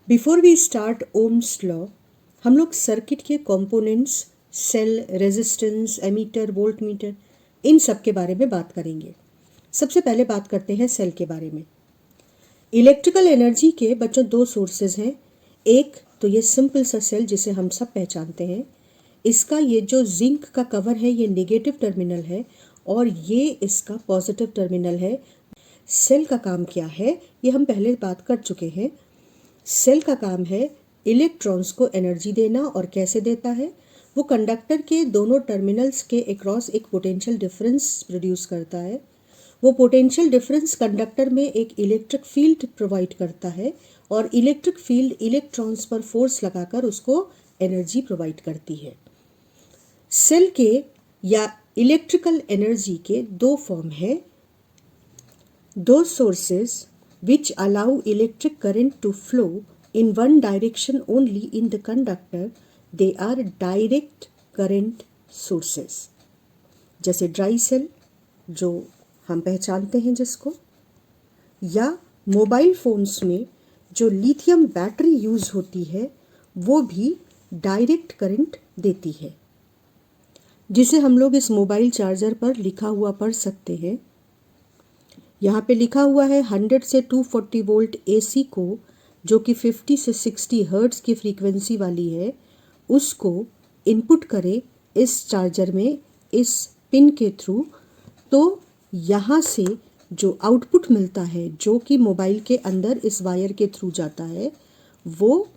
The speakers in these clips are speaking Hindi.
Before we start Ohm's law, हम लोग सर्किट के components, cell, resistance, ammeter, voltmeter, इन सब के बारे में बात करेंगे। सबसे पहले बात करते हैं सेल के बारे में। इलेक्ट्रिकल एनर्जी के बच्चों दो सोर्सेज हैं। एक तो ये सिंपल सा सेल जिसे हम सब पहचानते हैं, इसका ये जो जिंक का कवर है ये नेगेटिव टर्मिनल है और ये इसका पॉजिटिव टर्मिनल है। सेल का काम क्या है ये हम पहले बात कर चुके हैं। सेल का काम है इलेक्ट्रॉन्स को एनर्जी देना, और कैसे देता है? वो कंडक्टर के दोनों टर्मिनल्स के अक्रॉस एक पोटेंशियल डिफरेंस प्रोड्यूस करता है। वो पोटेंशियल डिफरेंस कंडक्टर में एक इलेक्ट्रिक फील्ड प्रोवाइड करता है और इलेक्ट्रिक फील्ड इलेक्ट्रॉन्स पर फोर्स लगाकर उसको एनर्जी प्रोवाइड करती है। सेल के या इलेक्ट्रिकल एनर्जी के दो फॉर्म है। दो sources which allow electric current to flow in one direction only in the conductor, they are direct current sources. जैसे ड्राई सेल जो हम पहचानते हैं जिसको, या मोबाइल फोन्स में जो लिथियम बैटरी यूज होती है वो भी डायरेक्ट करंट देती है, जिसे हम लोग इस मोबाइल चार्जर पर लिखा हुआ पढ़ सकते हैं। यहाँ पे लिखा हुआ है 100 से 240 वोल्ट एसी को, जो कि 50 से 60 हर्ट्ज की फ्रीक्वेंसी वाली है, उसको इनपुट करें इस चार्जर में इस पिन के थ्रू, तो यहाँ से जो आउटपुट मिलता है जो कि मोबाइल के अंदर इस वायर के थ्रू जाता है वो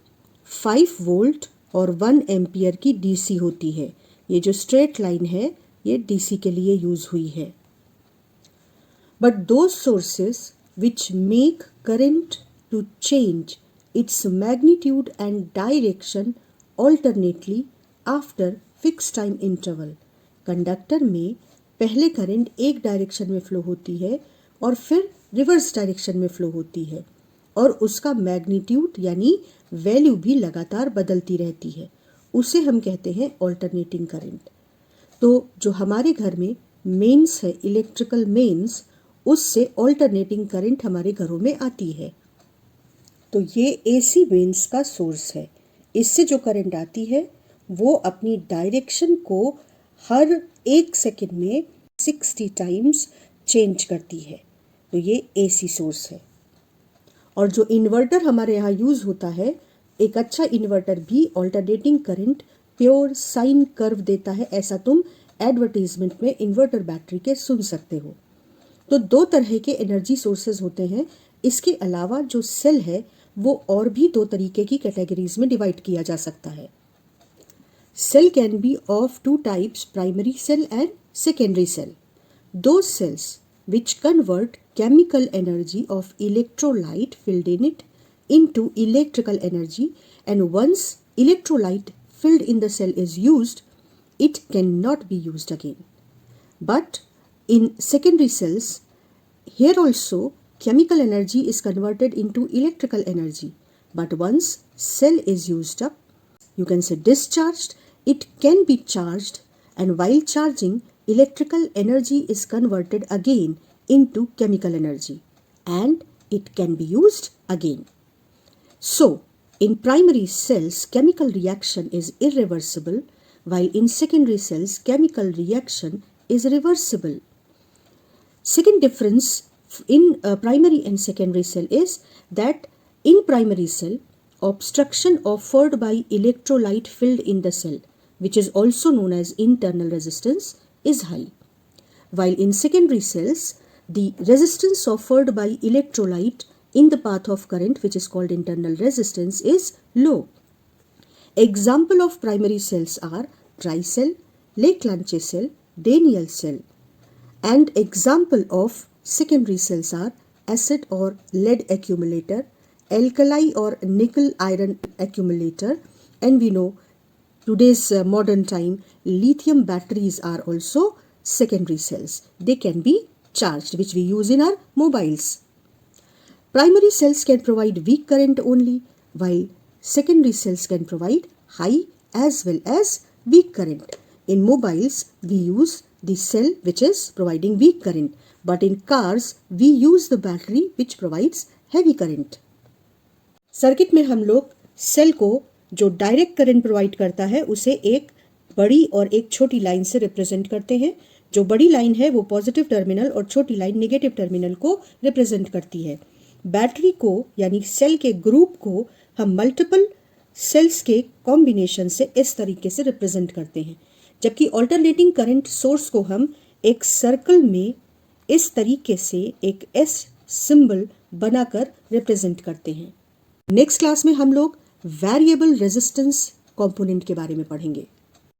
5 वोल्ट और 1 एम्पियर की डीसी होती है। ये जो स्ट्रेट लाइन है ये डीसी के लिए यूज हुई है। But those sources which make current to change its magnitude and direction alternately after fixed time interval, conductor में पहले करंट एक डायरेक्शन में फ्लो होती है और फिर रिवर्स डायरेक्शन में फ्लो होती है, और उसका मैग्नीट्यूड यानी वैल्यू भी लगातार बदलती रहती है। उसे हम कहते हैं ऑल्टरनेटिंग करंट। तो जो हमारे घर में मेंस है, इलेक्ट्रिकल मेंस, उससे ऑल्टरनेटिंग करंट हमारे घरों में आती है। तो ये एसी मेंस का सोर्स है। इससे जो करंट आती है वो अपनी डायरेक्शन को हर 1 सेकंड में 60 टाइम्स चेंज करती है। तो ये एसी सोर्स है। और जो इन्वर्टर हमारे यहाँ यूज होता है, एक अच्छा इन्वर्टर भी alternating current pure sine curve देता है। ऐसा तुम एडवर्टीजमेंट में इन्वर्टर बैटरी के सुन सकते हो। तो दो तरह के एनर्जी सोर्सेज होते हैं। इसके अलावा जो सेल है वो और भी दो तरीके की कैटेगरीज में डिवाइड किया जा सकता है। Cell can be of 2 types, primary cell and secondary cell. दो cells which convert chemical energy of electrolyte filled in it into electrical energy, and once electrolyte filled in the cell is used, it cannot be used again. But in secondary cells, here also chemical energy is converted into electrical energy, but once cell is used up, you can say discharged, it can be charged, and while charging, electrical energy is converted again into chemical energy and it can be used again. So, in primary cells, chemical reaction is irreversible, while in secondary cells, chemical reaction is reversible. Second difference in primary and secondary cell is that in primary cell, obstruction offered by electrolyte filled in the cell, which is also known as internal resistance, is high, while in secondary cells the resistance offered by electrolyte in the path of current, which is called internal resistance, is low. Example of primary cells are dry cell, Leclanché cell, Daniell cell, and example of secondary cells are acid or lead accumulator, alkali or nickel iron accumulator, and we know today's modern time lithium batteries are also secondary cells. They can be charged, which we use in our mobiles. Primary cells can provide weak current only, while secondary cells can provide high as well as weak current. In mobiles, we use the cell which is providing weak current, but in cars, we use the battery which provides heavy current. Circuit में हम लोग सेल को जो डायरेक्ट करंट प्रोवाइड करता है उसे एक बड़ी और एक छोटी लाइन से रिप्रेजेंट करते हैं। जो बड़ी लाइन है वो पॉजिटिव टर्मिनल और छोटी लाइन नेगेटिव टर्मिनल को रिप्रेजेंट करती है। बैटरी को यानी सेल के ग्रुप को हम मल्टीपल सेल्स के कॉम्बिनेशन से इस तरीके से रिप्रेजेंट करते हैं, जबकि ऑल्टरनेटिंग करंट सोर्स को हम एक सर्कल में इस तरीके से एक एस सिंबल बनाकर रिप्रेजेंट करते हैं। नेक्स्ट क्लास में हम लोग वेरिएबल रेजिस्टेंस कंपोनेंट के बारे में पढ़ेंगे।